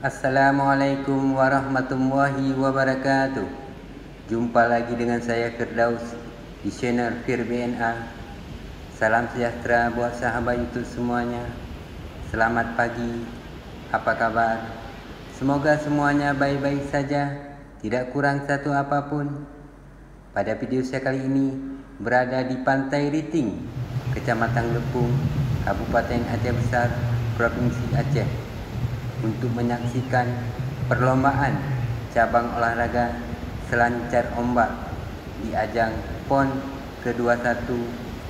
Assalamualaikum warahmatullahi wabarakatuh. Jumpa lagi dengan saya Firdaus di channel FirBNA. Salam sejahtera buat sahabat YouTube semuanya. Selamat pagi, apa kabar? Semoga semuanya baik-baik saja, tidak kurang satu apapun. Pada video saya kali ini berada di Pantai Riting, Kecamatan Lepung, Kabupaten Aceh Besar, Provinsi Aceh, untuk menyaksikan perlombaan cabang olahraga selancar ombak di ajang PON ke-21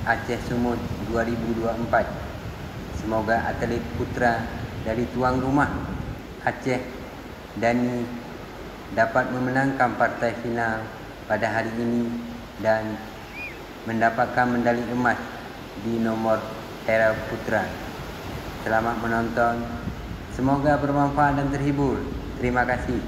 Aceh Sumut 2024. Semoga atlet putra dari tuan rumah Aceh Dani dapat memenangkan partai final pada hari ini dan mendapatkan medali emas di nomor hera putra. Selamat menonton. Semoga bermanfaat dan terhibur. Terima kasih.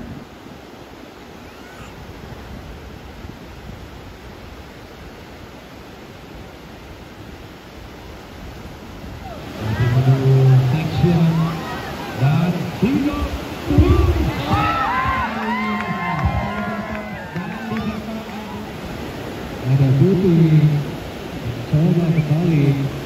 Ada Putri coba kembali.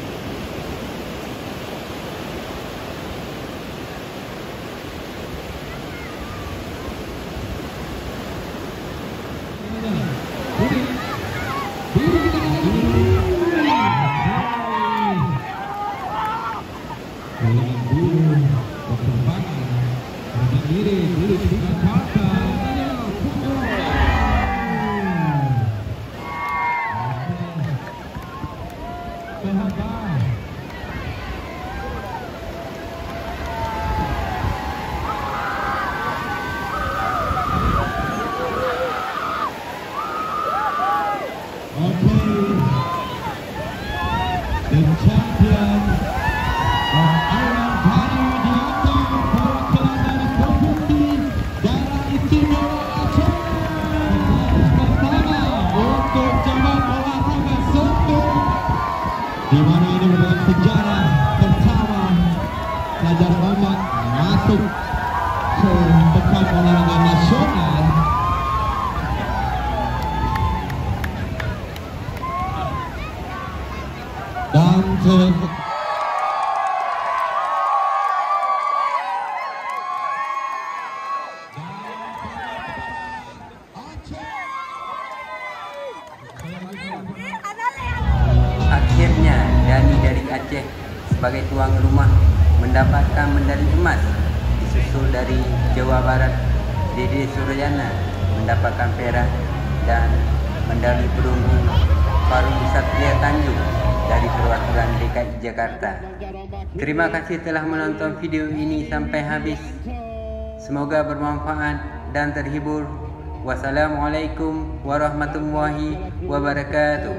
The champion of Iron Bali Widianto perwakilan dari Provinsi Daerah Istimewa Aceh. Pertama untuk cabang olahraga sentuh, di mana ini merupakan sejarah pertama pelajar ombak masuk ke pekan olahraga nasional. Dan akhirnya Dani dari Aceh sebagai tuan rumah mendapatkan medali emas, disusul dari Jawa Barat Dede Suryana mendapatkan perak dan medali perunggu Farum Satria Tanjung dari perwakilan DKI Jakarta. Terima kasih telah menonton video ini sampai habis. Semoga bermanfaat dan terhibur. Wassalamualaikum warahmatullahi wabarakatuh.